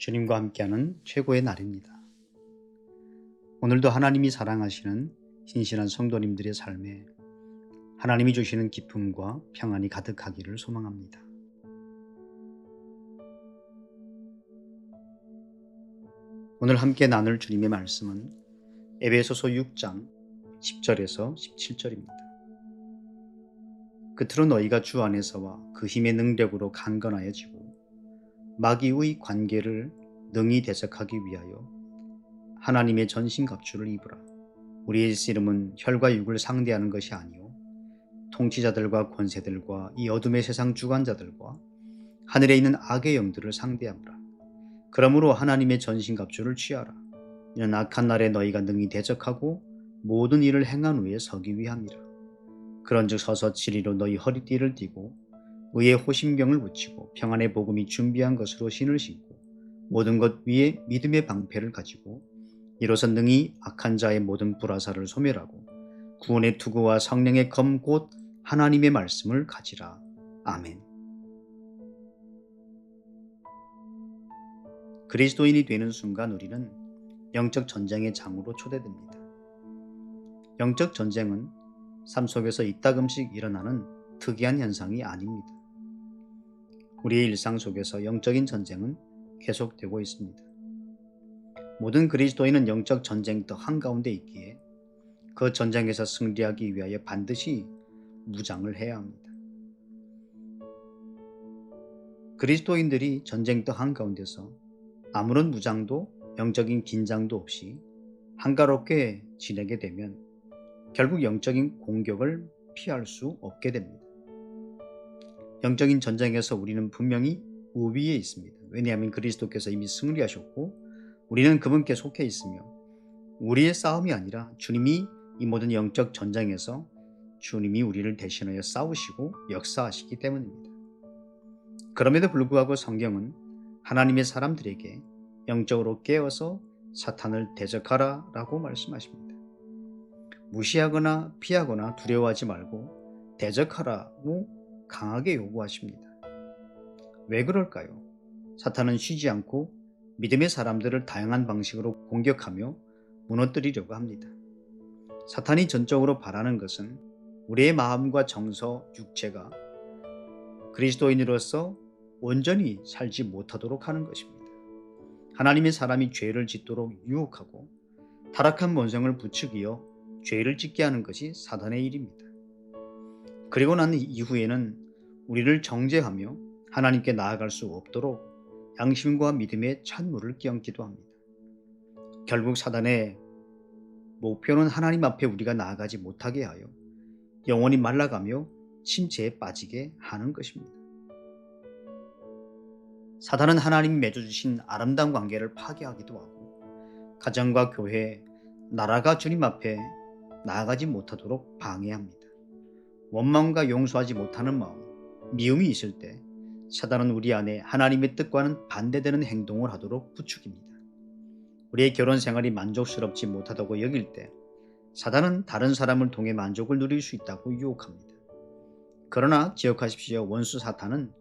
주님과 함께하는 최고의 날입니다. 오늘도 하나님이 사랑하시는 신실한 성도님들의 삶에 하나님이 주시는 기쁨과 평안이 가득하기를 소망합니다. 오늘 함께 나눌 주님의 말씀은 에베소서 6장 10절에서 17절입니다. 끝으로 너희가 주 안에서와 그 힘의 능력으로 강건하여지고 마귀의 관계를 능히 대적하기 위하여 하나님의 전신갑주를 입으라. 우리의 씨름은 혈과 육을 상대하는 것이 아니요 통치자들과 권세들과 이 어둠의 세상 주관자들과 하늘에 있는 악의 영들을 상대하노라. 그러므로 하나님의 전신갑주를 취하라. 이는 악한 날에 너희가 능히 대적하고 모든 일을 행한 후에 서기 위함이라. 그런즉 서서 진리로 너희 허리띠를 띠고 의의 호심병을 붙이고 평안의 복음이 준비한 것으로 신을 신고 모든 것 위에 믿음의 방패를 가지고 이로써 능히 악한 자의 모든 불화살을 소멸하고 구원의 투구와 성령의 검 곧 하나님의 말씀을 가지라. 아멘. 그리스도인이 되는 순간 우리는 영적 전쟁의 장으로 초대됩니다. 영적 전쟁은 삶 속에서 이따금씩 일어나는 특이한 현상이 아닙니다. 우리의 일상 속에서 영적인 전쟁은 계속되고 있습니다. 모든 그리스도인은 영적 전쟁터 한가운데 있기에 그 전쟁에서 승리하기 위하여 반드시 무장을 해야 합니다. 그리스도인들이 전쟁터 한가운데서 아무런 무장도 영적인 긴장도 없이 한가롭게 지내게 되면 결국 영적인 공격을 피할 수 없게 됩니다. 영적인 전쟁에서 우리는 분명히 우위에 있습니다. 왜냐하면 그리스도께서 이미 승리하셨고 우리는 그분께 속해 있으며 우리의 싸움이 아니라 주님이 이 모든 영적 전쟁에서 주님이 우리를 대신하여 싸우시고 역사하시기 때문입니다. 그럼에도 불구하고 성경은 하나님의 사람들에게 영적으로 깨어서 사탄을 대적하라 라고 말씀하십니다. 무시하거나 피하거나 두려워하지 말고 대적하라고 강하게 요구하십니다. 왜 그럴까요? 사탄은 쉬지 않고 믿음의 사람들을 다양한 방식으로 공격하며 무너뜨리려고 합니다. 사탄이 전적으로 바라는 것은 우리의 마음과 정서, 육체가 그리스도인으로서 온전히 살지 못하도록 하는 것입니다. 하나님의 사람이 죄를 짓도록 유혹하고 타락한 본성을 부추기어 죄를 짓게 하는 것이 사탄의 일입니다. 그리고 난 이후에는 우리를 정죄하며 하나님께 나아갈 수 없도록 양심과 믿음의 찬물을 끼얹기도 합니다. 결국 사단의 목표는 하나님 앞에 우리가 나아가지 못하게 하여 영혼이 말라가며 침체에 빠지게 하는 것입니다. 사단은 하나님이 맺어주신 아름다운 관계를 파괴하기도 하고 가정과 교회, 나라가 주님 앞에 나아가지 못하도록 방해합니다. 원망과 용서하지 못하는 마음, 미움이 있을 때 사단은 우리 안에 하나님의 뜻과는 반대되는 행동을 하도록 부추깁니다. 우리의 결혼 생활이 만족스럽지 못하다고 여길 때 사단은 다른 사람을 통해 만족을 누릴 수 있다고 유혹합니다. 그러나 기억하십시오. 원수 사탄은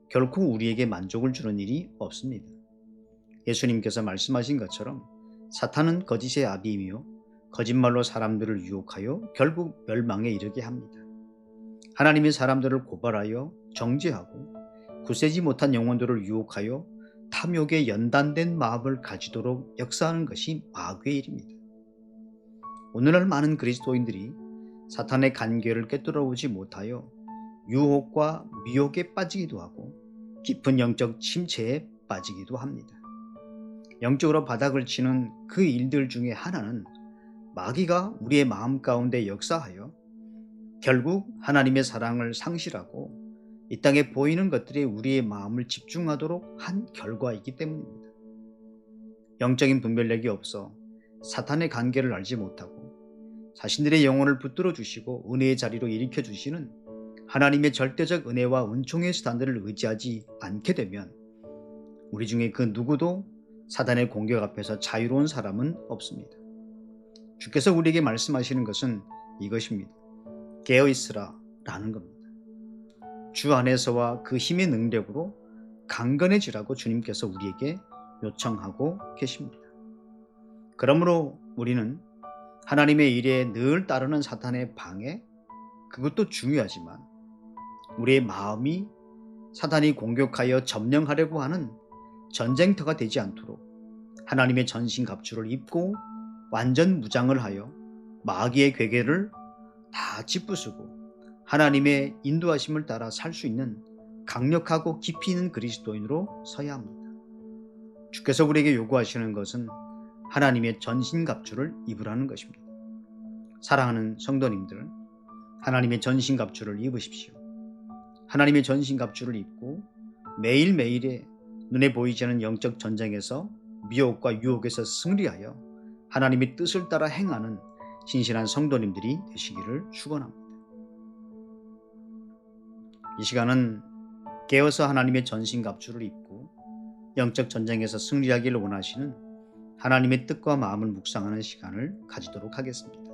결코 우리에게 만족을 주는 일이 없습니다. 예수님께서 말씀하신 것처럼 사탄은 거짓의 아비이며 거짓말로 사람들을 유혹하여 결국 멸망에 이르게 합니다. 하나님의 사람들을 고발하여 정죄하고 굳세지 못한 영혼들을 유혹하여 탐욕에 연단된 마음을 가지도록 역사하는 것이 마귀의 일입니다. 오늘날 많은 그리스도인들이 사탄의 간계를 꿰뚫어보지 못하여 유혹과 미혹에 빠지기도 하고 깊은 영적 침체에 빠지기도 합니다. 영적으로 바닥을 치는 그 일들 중에 하나는 마귀가 우리의 마음 가운데 역사하여 결국 하나님의 사랑을 상실하고 이 땅에 보이는 것들에 우리의 마음을 집중하도록 한 결과이기 때문입니다. 영적인 분별력이 없어 사탄의 관계를 알지 못하고 자신들의 영혼을 붙들어 주시고 은혜의 자리로 일으켜 주시는 하나님의 절대적 은혜와 은총의 수단들을 의지하지 않게 되면 우리 중에 그 누구도 사단의 공격 앞에서 자유로운 사람은 없습니다. 주께서 우리에게 말씀하시는 것은 이것입니다. 깨어있으라 라는 겁니다. 주 안에서와 그 힘의 능력으로 강건해지라고 주님께서 우리에게 요청하고 계십니다. 그러므로 우리는 하나님의 일에 늘 따르는 사탄의 방해, 그것도 중요하지만 우리의 마음이 사탄이 공격하여 점령하려고 하는 전쟁터가 되지 않도록 하나님의 전신갑주를 입고 완전 무장을 하여 마귀의 괴계를 다 짚부수고 하나님의 인도하심을 따라 살 수 있는 강력하고 깊이 있는 그리스도인으로 서야 합니다. 주께서 우리에게 요구하시는 것은 하나님의 전신갑주를 입으라는 것입니다. 사랑하는 성도님들, 하나님의 전신갑주를 입으십시오. 하나님의 전신갑주를 입고 매일매일의 눈에 보이지 않는 영적 전쟁에서 미혹과 유혹에서 승리하여 하나님의 뜻을 따라 행하는 신실한 성도님들이 되시기를 축원합니다. 이 시간은 깨어서 하나님의 전신갑주를 입고 영적 전쟁에서 승리하기를 원하시는 하나님의 뜻과 마음을 묵상하는 시간을 가지도록 하겠습니다.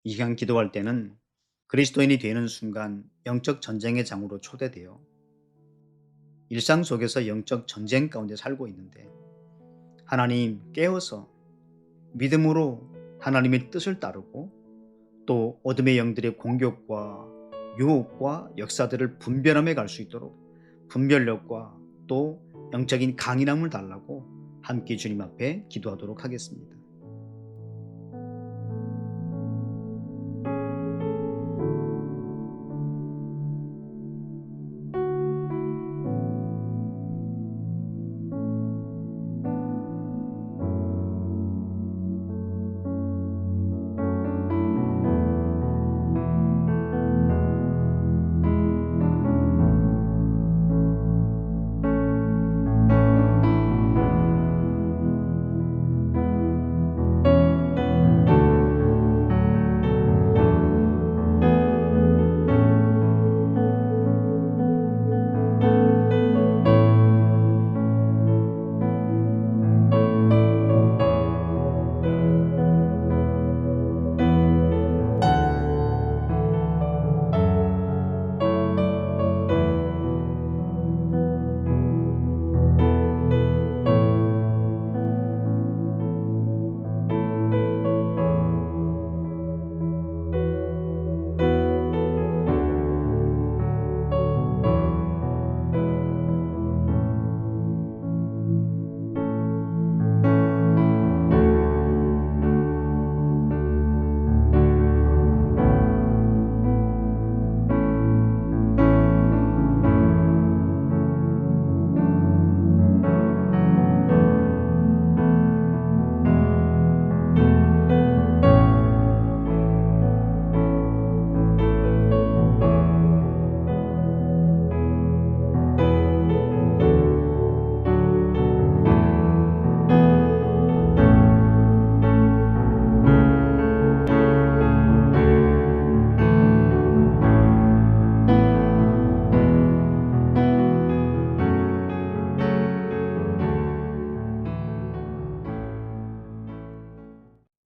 이 시간 기도할 때는 그리스도인이 되는 순간 영적 전쟁의 장으로 초대되어 일상 속에서 영적 전쟁 가운데 살고 있는데 하나님 깨어서 믿음으로 하나님의 뜻을 따르고 또 어둠의 영들의 공격과 유혹과 역사들을 분별함에 갈 수 있도록 분별력과 또 영적인 강인함을 달라고 함께 주님 앞에 기도하도록 하겠습니다.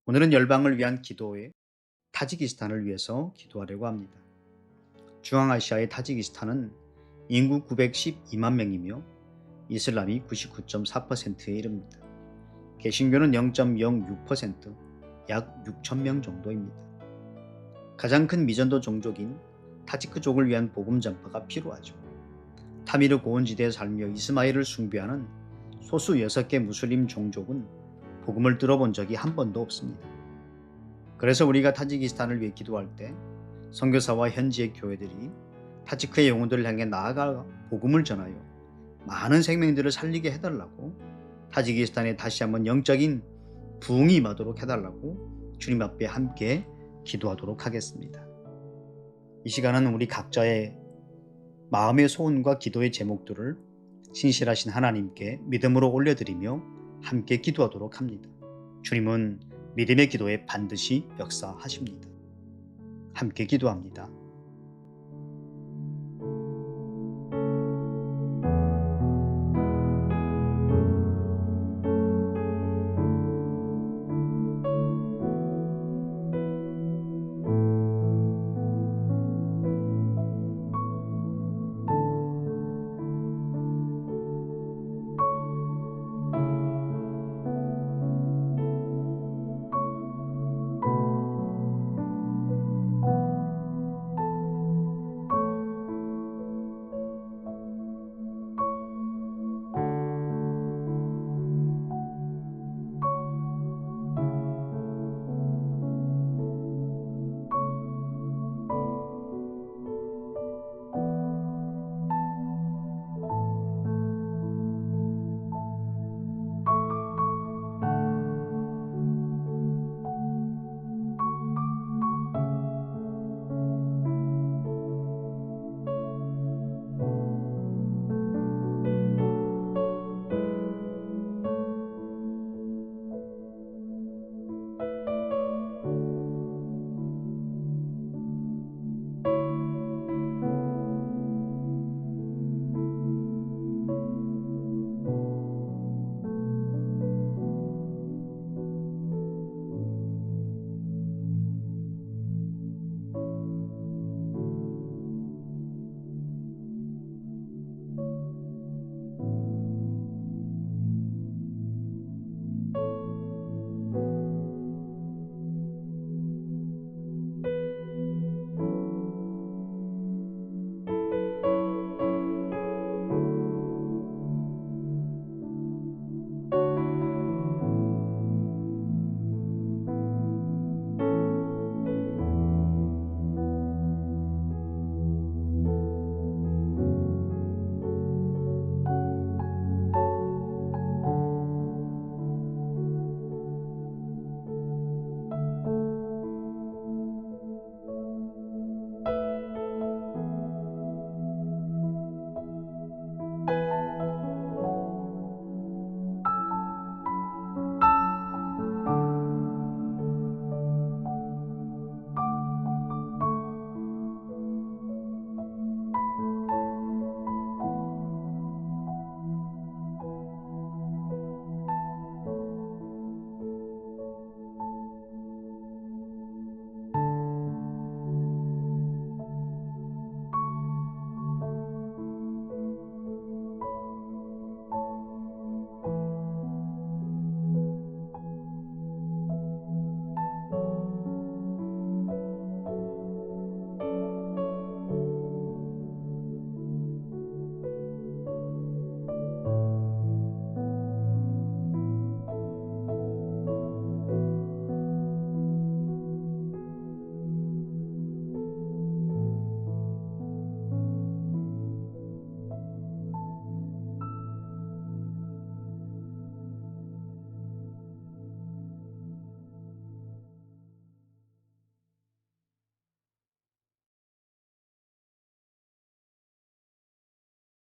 오늘은 열방을 위한 기도에 타지키스탄을 위해서 기도하려고 합니다. 중앙아시아의 타지키스탄은 인구 912만 명이며 이슬람이 99.4%에 이릅니다. 개신교는 0.06%, 약 6천 명 정도입니다. 가장 큰 미전도 종족인 타지크족을 위한 복음 전파가 필요하죠. 타미르 고원지대에 살며 이스마일을 숭배하는 소수 6개 무슬림 종족은 복음을 들어본 적이 한 번도 없습니다. 그래서 우리가 타지키스탄을 위해 기도할 때 선교사와 현지의 교회들이 타지크의 영혼들을 향해 나아가 복음을 전하여 많은 생명들을 살리게 해달라고, 타지키스탄에 다시 한번 영적인 부흥이 임하도록 해달라고 주님 앞에 함께 기도하도록 하겠습니다. 이 시간은 우리 각자의 마음의 소원과 기도의 제목들을 신실하신 하나님께 믿음으로 올려드리며 함께 기도하도록 합니다. 주님은 믿음의 기도에 반드시 역사하십니다. 함께 기도합니다.